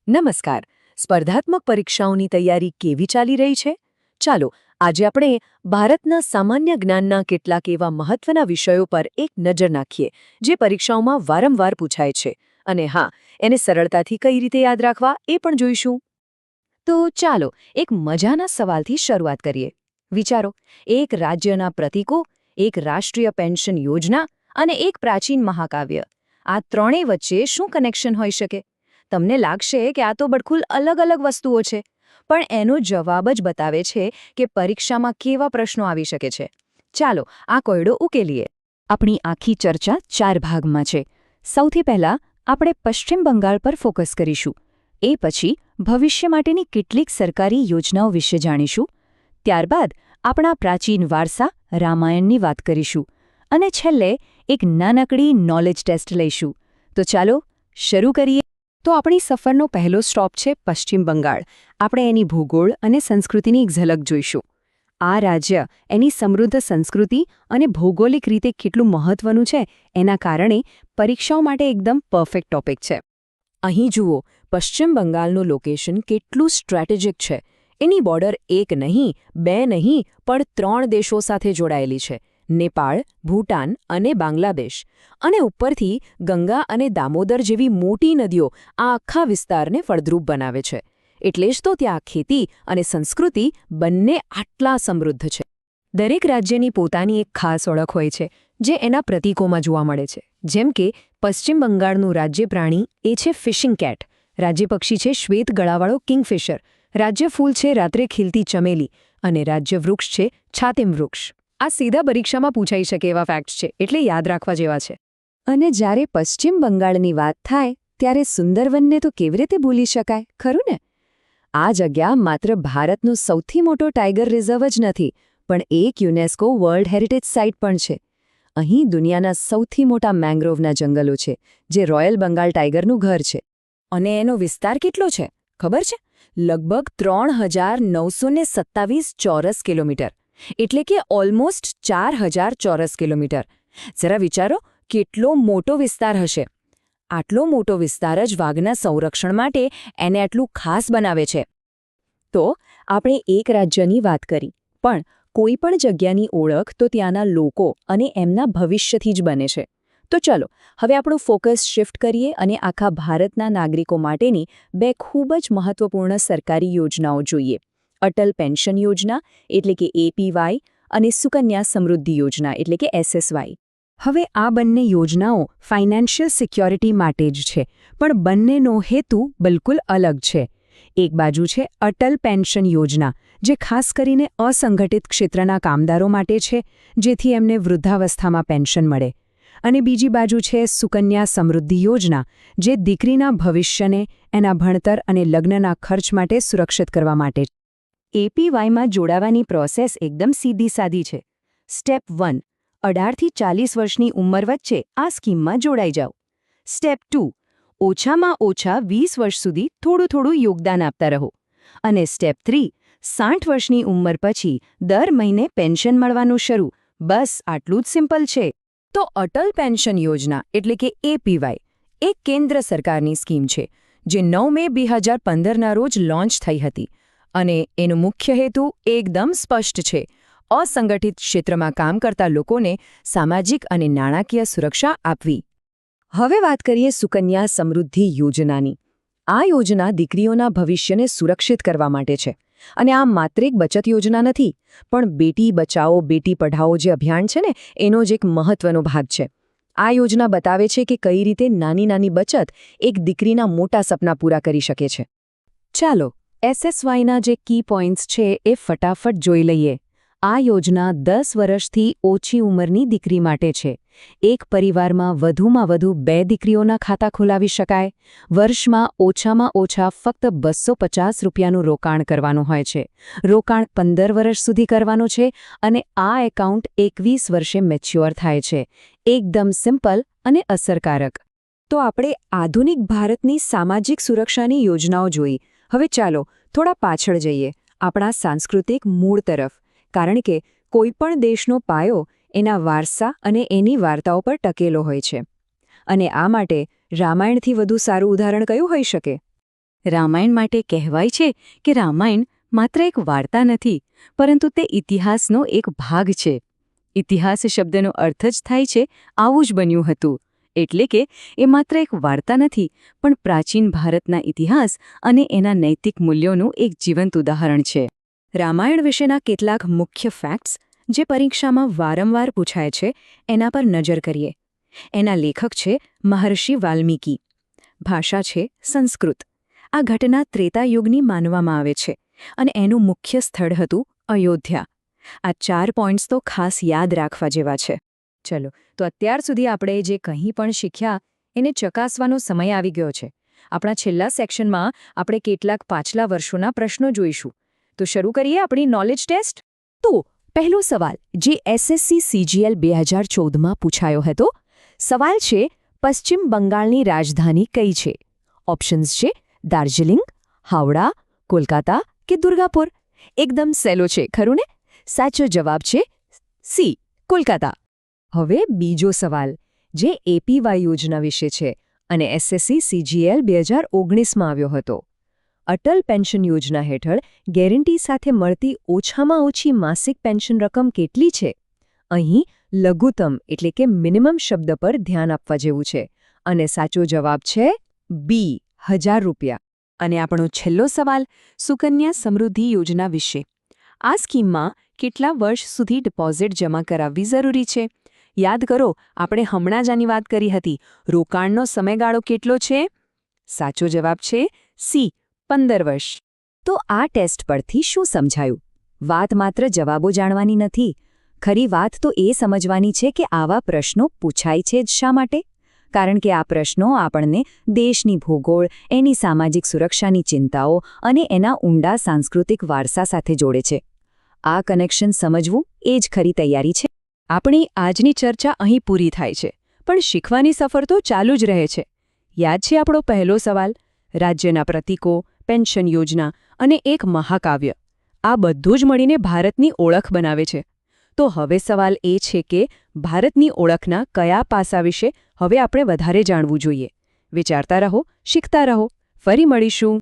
નમસ્કાર. સ્પર્ધાત્મક પરીક્ષાઓની તૈયારી કેવી ચાલી રહી છે? ચાલો, આજે આપણે ભારતના સામાન્ય જ્ઞાનના કેટલાક એવા મહત્વના વિષયો પર એક નજર નાખીએ, જે પરીક્ષાઓમાં વારંવાર પૂછાય છે. અને હા, એને સરળતાથી કઈ રીતે યાદ રાખવા એ પણ જોઈશું. તો ચાલો, એક મજાના સવાલથી શરૂઆત કરીએ. વિચારો, એક રાજ્યના પ્રતીકો, એક રાષ્ટ્રીય પેન્શન યોજના અને એક પ્રાચીન મહાકાવ્ય. આ ત્રણેય વચ્ચે શું કનેક્શન હોઈ શકે? તમને લાગશે કે આ તો બિલકુલ અલગ અલગ વસ્તુઓ છે, પણ એનો જવાબ જ બતાવે છે કે પરીક્ષામાં કેવા પ્રશ્નો આવી શકે છે. ચાલો આ કોયડો ઉકેલીએ. આપણી આખી ચર્ચા 4 ભાગમાં છે. સૌથી પહેલા આપણે પશ્ચિમ બંગાળ પર ફોકસ કરીશું. એ પછી ભવિષ્ય માટેની કેટલીક સરકારી યોજનાઓ વિશે જાણીશું. ત્યારબાદ આપણા પ્રાચીન વારસા રામાયણની વાત કરીશું. અને છેલ્લે એક નાનકડી નોલેજ ટેસ્ટ લઈશું. તો ચાલો શરૂ કરીએ. તો આપણી સફરનો પહેલો સ્ટોપ છે પશ્ચિમ બંગાળ. આપણે એની ભૂગોળ અને સંસ્કૃતિની એક ઝલક જોઈશું. આ રાજ્ય એની સમૃદ્ધ સંસ્કૃતિ અને ભૌગોલિક રીતે કેટલું મહત્વનું છે એના કારણે પરીક્ષાઓ માટે એકદમ પરફેક્ટ ટોપિક છે. અહીં જુઓ, પશ્ચિમ બંગાળનું લોકેશન કેટલું સ્ટ્રેટેજિક છે. એની બોર્ડર એક નહીં, બે નહીં, પણ 3 દેશો સાથે જોડાયેલી છે: નેપાળ, ભૂટાન અને બાંગ્લાદેશ. અને ઉપરથી ગંગા અને દામોદર જેવી મોટી નદીઓ આ આખા વિસ્તારને ફળદ્રુપ બનાવે છે. એટલે જ તો ત્યાં ખેતી અને સંસ્કૃતિ બંને આટલા સમૃદ્ધ છે. દરેક રાજ્યની પોતાની એક ખાસ ઓળખ હોય છે, જે એના પ્રતીકોમાં જોવા મળે છે. જેમ કે પશ્ચિમ બંગાળનું રાજ્ય પ્રાણી એ છે ફિશિંગ કેટ, રાજ્ય પક્ષી છે શ્વેત ગળાવાળો કિંગફિશર, રાજ્ય ફૂલ છે રાત્રે ખીલતી ચમેલી અને રાજ્ય વૃક્ષ છે છાતિમ વૃક્ષ. આ સીધા પરીક્ષામાં પૂછાઈ શકે એવા ફેક્ટ્સ છે, એટલે યાદ રાખવા જેવા છે. અને જ્યારે પશ્ચિમ બંગાળની વાત થાય ત્યારે સુંદરવનને તો કેવી રીતે ભૂલી શકાય, ખરું ને? આ જગ્યા માત્ર ભારતનો સૌથી મોટો ટાઈગર રિઝર્વ જ નથી, પણ એક યુનેસ્કો વર્લ્ડ હેરિટેજ સાઇટ પણ છે. અહીં દુનિયાના સૌથી મોટા મેંગ્રોવના જંગલો છે, જે રોયલ બંગાળ ટાઈગરનું ઘર છે. અને એનો વિસ્તાર કેટલો છે ખબર છે? લગભગ 3,927 ચોરસ કિલોમીટર. એટલે કે ઓલમોસ્ટ 4,000 ચોરસ કિલોમીટર. જરા વિચારો, કેટલો મોટો વિસ્તાર હશે. આટલો મોટો વિસ્તાર જ વાઘના સંરક્ષણ માટે એને આટલું ખાસ બનાવે છે. તો આપણે એક રાજ્યની વાત કરી, પણ કોઈ પણ જગ્યાની ઓળખ તો ત્યાંના લોકો અને એમના ભવિષ્યથી જ બને છે. તો ચલો હવે આપણું ફોકસ શિફ્ટ કરીએ અને આખા ભારતના નાગરિકો માટેની 2 ખૂબ જ મહત્વપૂર્ણ સરકારી યોજનાઓ જોઈએ: અટલ પેન્શન યોજના એટલે કે એપીવાય અને સુકન્યા સમૃદ્ધિ યોજના એટલે કે એસએસવાય. હવે આ બંને યોજનાઓ ફાઇનાન્શિયલ સિક્યોરિટી માટે જ છે, પણ બંનેનો હેતુ બિલકુલ અલગ છે. એક બાજુ છે અટલ પેન્શન યોજના, જે ખાસ કરીને અસંગઠિત ક્ષેત્રના કામદારો માટે છે, જેથી એમને વૃદ્ધાવસ્થામાં પેન્શન મળે. અને બીજી બાજુ છે સુકન્યા સમૃદ્ધિ યોજના, જે દીકરીના ભવિષ્યને એના ભણતર અને લગ્નના ખર્ચ માટે સુરક્ષિત કરવા માટે. એપીવાયમાં જોડાવાની પ્રોસેસ એકદમ સીધી સાદી છે. સ્ટેપ 1, 18થી 40 વર્ષની ઉંમર વચ્ચે આ સ્કીમમાં જોડાઈ જાઓ. સ્ટેપ 2, ઓછામાં ઓછા 20 વર્ષ સુધી થોડું યોગદાન આપતા રહો. અને સ્ટેપ 3, 60 વર્ષની ઉંમર પછી દર મહિને પેન્શન મળવાનું શરૂ. બસ આટલું જ સિમ્પલ છે. તો અટલ પેન્શન યોજના એટલે કે એપીવાય એક કેન્દ્ર સરકારની સ્કીમ છે, જે 9 મે 2015ના રોજ લોન્ચ થઈ હતી. અને એનો મુખ્ય હેતુ એકદમ સ્પષ્ટ છે: અસંગઠિત ક્ષેત્રમાં કામ કરતા લોકોને સામાજિક અને નાણાકીય સુરક્ષા આપવી. હવે વાત કરીએ સુકન્યા સમૃદ્ધિ યોજનાની. આ યોજના દીકરીઓના ભવિષ્યને સુરક્ષિત કરવા માટે છે. અને આ માત્ર એક બચત યોજના નથી, પણ બેટી બચાવો બેટી પઢાઓ જે અભિયાન છે ને, એનો જ એક મહત્વનો ભાગ છે. આ યોજના બતાવે છે કે કઈ રીતે નાની નાની બચત એક દીકરીના મોટા સપના પૂરા કરી શકે છે. ચાલો એસએસવાયના જે કી પોઈન્ટ્સ છે એ ફટાફટ જોઈ લઈએ. આ યોજના 10 વર્ષથી ઓછી ઉંમરની દીકરી માટે છે. એક પરિવારમાં વધુમાં વધુ 2 દીકરીઓના ખાતા ખોલાવી શકાય. વર્ષમાં ઓછામાં ઓછા ફક્ત ₹250 રોકાણ કરવાનું હોય છે. રોકાણ 15 વર્ષ સુધી કરવાનું છે અને આ એકાઉન્ટ 21 વર્ષે મેચ્યોર થાય છે. એકદમ સિમ્પલ અને અસરકારક. તો આપણે આધુનિક ભારતની સામાજિક સુરક્ષાની યોજનાઓ જોઈ. હવે ચાલો થોડા પાછળ જઈએ, આપણા સાંસ્કૃતિક મૂળ તરફ. કારણ કે કોઈપણ દેશનો પાયો એના વારસા અને એની વાર્તાઓ પર ટકેલો હોય છે. અને આ માટે રામાયણથી વધુ સારું ઉદાહરણ કયું હોઈ શકે? રામાયણ માટે કહેવાય છે કે રામાયણ માત્ર એક વાર્તા નથી, પરંતુ તે ઇતિહાસનો એક ભાગ છે. ઇતિહાસ શબ્દનો અર્થ જ થાય છે આવું જ બન્યું હતું. એટલે કે એ માત્ર એક વાર્તા નથી, પણ પ્રાચીન ભારતના ઇતિહાસ અને એના નૈતિક મૂલ્યોનું એક જીવંત ઉદાહરણ છે. રામાયણ વિશેના કેટલાક મુખ્ય ફેક્ટ્સ જે પરીક્ષામાં વારંવાર પૂછાય છે એના પર નજર કરીએ. એના લેખક છે મહર્ષિ વાલ્મીકી. ભાષા છે સંસ્કૃત. આ ઘટના ત્રેતા યુગની માનવામાં આવે છે અને એનું મુખ્ય સ્થળ હતું અયોધ્યા. આ 4 પોઈન્ટ્સ તો ખાસ યાદ રાખવા જેવા છે. ચલો, તો અત્યાર સુધી આપણે જે કંઈ પણ શીખ્યા એને ચકાસવાનો સમય આવી ગયો છે. આપણા છેલ્લા સેક્શનમાં આપણે કેટલાક પાછલા વર્ષોના પ્રશ્નો જોઈશું. તો શરૂ કરીએ આપણી નોલેજ ટેસ્ટ. તો પહેલો સવાલ જે SSC CGL 2014માં પૂછાયો હતો. સવાલ છે, પશ્ચિમ બંગાળની રાજધાની કઈ છે? ઓપ્શન્સ છે દાર્જિલિંગ, હાવડા, કોલકાતા કે દુર્ગાપુર. એકદમ સહેલો છે, ખરું ને? સાચો જવાબ છે સી, કોલકાતા. હવે બીજો સવાલ જે APY યોજના વિશે છે અને SSC CGL 2019માં આવ્યો હતો. અટલ પેન્શન યોજના હેઠળ ગેરંટી સાથે મળતી ઓછામાં ઓછી માસિક પેન્શન રકમ કેટલી છે? અહીં લઘુત્તમ એટલે કે મિનિમમ શબ્દ પર ધ્યાન આપવા જેવું છે અને સાચો જવાબ છે બી, 1000 રૂપિયા. અને આપણો છેલ્લો સવાલ સુકન્યા સમૃદ્ધિ યોજના વિશે. આ સ્કીમમાં કેટલા વર્ષ સુધી ડિપોઝિટ જમા કરાવવી જરૂરી છે? યાદ કરો, આપણે હમણાં જ આની વાત કરી હતી. રોકાણનો સમયગાળો કેટલો છે? સાચો જવાબ છે સી, 15 વર્ષ. તો આ ટેસ્ટ પરથી શું સમજાયું? વાત માત્ર જવાબો જાણવાની નથી. ખરી વાત તો એ સમજવાની છે કે આવા પ્રશ્નો પૂછાય છે જ શા માટે? કારણ કે આ પ્રશ્નો આપણને દેશની ભૂગોળ, એની સામાજિક સુરક્ષાની ચિંતાઓ અને એના ઊંડા સાંસ્કૃતિક વારસા સાથે જોડે છે. આ કનેક્શન સમજવું એ જ ખરી તૈયારી છે. આપણી આજની ચર્ચા અહીં પૂરી થાય છે, પણ શીખવાની સફર તો ચાલુ જ રહે છે. યાદ છે આપણો પહેલો સવાલ? રાજ્યના પ્રતીકો, પેન્શન યોજના અને એક મહાકાવ્ય. આ બધું જ મળીને ભારતની ઓળખ બનાવે છે. તો હવે સવાલ એ છે કે ભારતની ઓળખના કયા પાસા વિશે હવે આપણે વધારે જાણવું જોઈએ? વિચારતા રહો, શીખતા રહો. ફરી મળીશું.